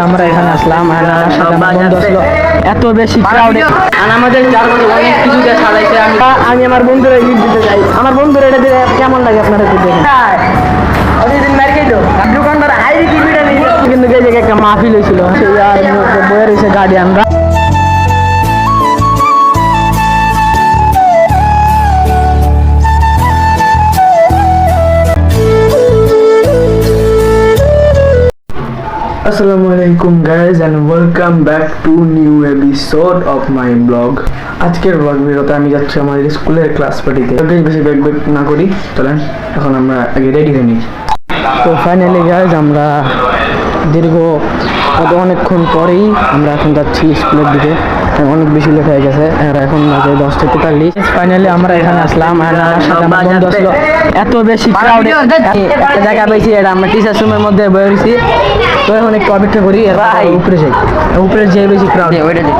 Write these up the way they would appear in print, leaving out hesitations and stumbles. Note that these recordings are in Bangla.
আমরা এখানে আসলাম আর আমার সাথে আমার বন্ধু আসলো, এত বেশি ক্রাউডে আর আমাদের চারপাশে অনেক কিছু দিয়ে সাজাইছে। আমি আমার বন্ধুরা গিফট দিতে চাই। আমার বন্ধুরা এটা দিলে কেমন লাগে আপনারা একটু দেখেন। দোকানদার হাইরি কি বিটা নেই কিন্তু এই জায়গায় একটা মাহফিল হয়েছিল, সেই আর বইয়ের এসে গার্ডিয়ানরা। Assalamualaikum guys and welcome back to new episode of my vlog. আজকের ব্লগ ভিডিওতে আমি যাচ্ছি আমাদের স্কুলের ক্লাস পার্টিতে। বেশি ব্যাগ না করি, চলেন এখন আমরা আগে রেডি হয়ে নিই। তো ফাইনালি গাইজ আমরা দীর্ঘ অনেকক্ষণ পরেই আমরা এখন যাচ্ছি স্কুলের দিকে। অনেক বেশি লেট হয়ে গেছে, এখন বাজে 10:43। ফাইনালি আমরা এখানে আসলাম আর আমার সাথে আমার বন্ধু আসলো, এত বেশি ক্রাউডে একটা জায়গা পেয়েছি। এটা আমরা টিচার রুমের মধ্যে বসেছি। তো এখন একটু অপেক্ষা করি, উপরে যাই, উপরে যেয়ে বেশি ক্রাউড ওইটা দিই।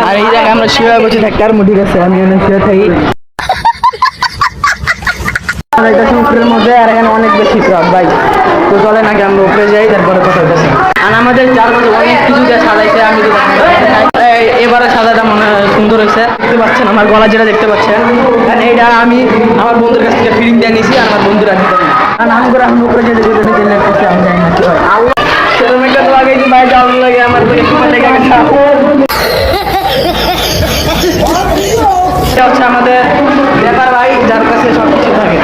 আর এই জায়গায় আমরা শুয়ে বসে থাকতে আর ঠিক আছে, আমি অনেক শুয়ে থাকি উপরের মধ্যে। আর এখানে অনেক বেশি ক্রাউড ভাই। তো চলে নাকি আমরা উপরে যাই, তারপরে কথা বলতেছি। আর আমাদের চারপাশে অনেক কিছু দিয়ে সাজাইছে। আমি এবারে সাজাটা মনে সুন্দর হয়েছে, দেখতে পাচ্ছেন আমার গলা যেটা দেখতে পাচ্ছেন। কারণ এইটা আমি আমার বন্ধুর কাছ থেকে ফিরিং দিয়ে নিয়েছি, আর আমার বন্ধুরা দিতে না। আর আমি করে আমি উপরে যেতে যেতে আমি যাই না কি হয়। সেরকম একটা তো আগে যে ভাই যাওয়ার লাগে আমার লেগে গেছে। এটা হচ্ছে আমাদের ব্যাপার ভাই, যার কাছে সব কিছু থাকে।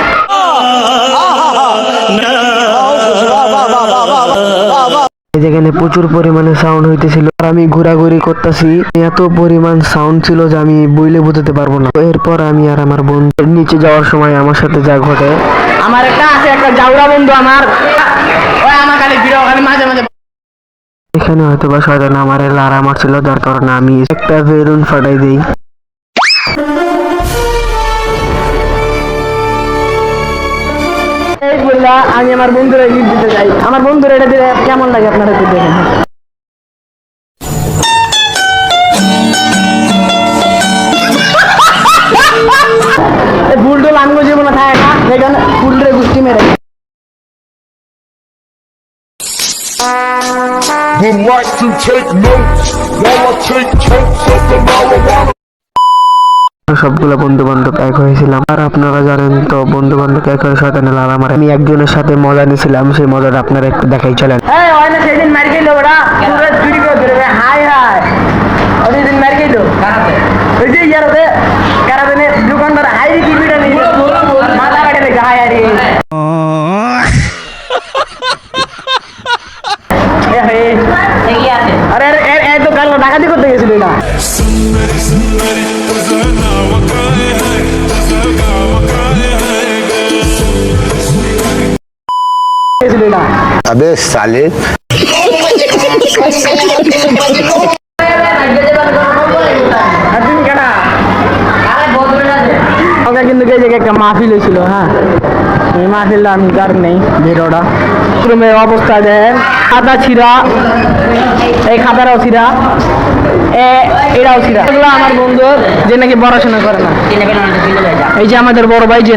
যেখানে প্রচুর পরিমাণে সাউন্ড হইতেছিল আর আমি ঘোরাঘুরি করতেছি, এত পরিমাণ সাউন্ড ছিল যে আমি বইলে বোঝাতে পারবো না। এরপর আমি আর আমার বন্ধু নিচে যাওয়ার সময় আমার সাথে যা ঘটে, আমার একটা আছে একটা জাউরা বন্ধু আমার, ওই আমার খালি ভিডিও খালি মাঝে মাঝে এখানে হয়তো বা শয়তান আমার লারা মারছিল, যার কারণে আমি একটা বেলুন ফাটাই দিই। আমি আমার বন্ধুরা গিফট দিতে চাই। আমার বন্ধুরা এটা দিলে কেমন লাগে আপনারা একটু দেখেন। ফুলটুল আনগো জীবনে থাকে না, সেখানে ফুলটুরে গুষ্টি মেরে সবগুলো বন্ধু বান্ধব এক হয়েছিলাম। আর আপনারা জানেন তো বন্ধু বান্ধব এক হয়ে শয়তানের লারা মারে। আমি একজনের সাথে মজা নিয়েছিলাম, সেই মজাটা আপনারা একটু দেখাই চলেন। সেদিন মার গেল ওরা চুরি করে ধরে হাই হাই ওদিন মার গেল ওই যে ইয়ারতে কারাবেনে দোকানদার হাই কি বিটা নেই মাথা কাটে লেগে হাই আরে আরে এ তো কাল ডাকাতি করতে গেছিল না। अबे साले কিন্তু এই জায়গায় একটা মাহফিল হয়েছিল। হ্যাঁ, এই মাহফিলটা আমি কার নেই ভিডিওটা রুমের অবস্থা দেখেন, খাতা ছিঁড়া, এই খাতাটাও ছিঁড়া, এটাও ছিঁড়া। এগুলো আমার বন্ধু যে নাকি পড়াশোনা করে না। এই যে আমাদের বড় ভাই যে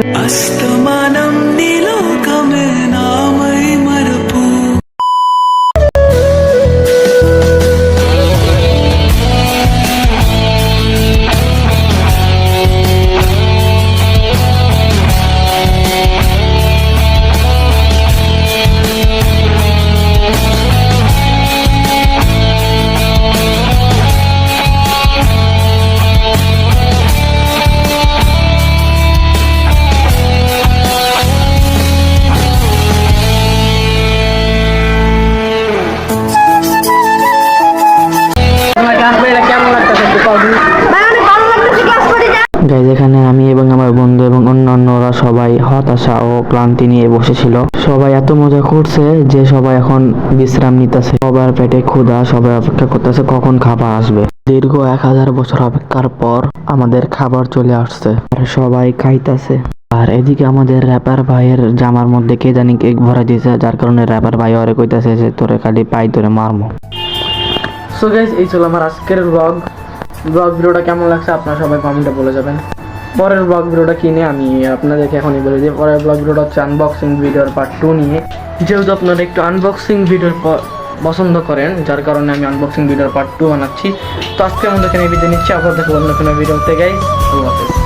যেখানে আমি এবং আমার বন্ধু এবং অন্যান্যরা সবাই হতাশা ও ক্লান্তি নিয়ে বসেছিল। সবাই এত মজা করছে যে সবাই এখন বিশ্রাম নিতেছে। সবার পেটে ক্ষুধা, সবাই অপেক্ষা করতেছে কখন খাবার আসবে। দীর্ঘ 1000 বছর অপেক্ষার পর আমাদের খাবার চলে আসছে আর সবাই খাইতেছে। আর এদিকে আমাদের র্যাপার ভাইয়ের জামার মধ্যে কে জানি কেক ভরা দিয়েছে, যার কারণে র্যাপার ভাই ওরে কইতাছে যে তোরে খালি পাই তোরে মারমো। সো গাইস, এই ছিল আমার আজকের ব্লগ ভিডিওটা। কেমন লাগছে আপনারা সবাই কমেন্টে বলে যাবেন। পরের ব্লগ ভিডিওটা কিনে আমি আপনাদেরকে এখনই বলে দিই। পরের ব্লগ ভিডিওটা হচ্ছে আনবক্সিং ভিডিওর পার্ট 2 নিয়ে। যেহেতু আপনারা একটু আনবক্সিং ভিডিওর পছন্দ করেন, যার কারণে আমি আনবক্সিং ভিডিওর পার্ট 2 বানাচ্ছি। তো আজকে আমাদের এখানে বিদায় নিচ্ছি, আবার দেখো অন্য কোনো ভিডিওতে গাইস। আল্লাহ হাফেজ।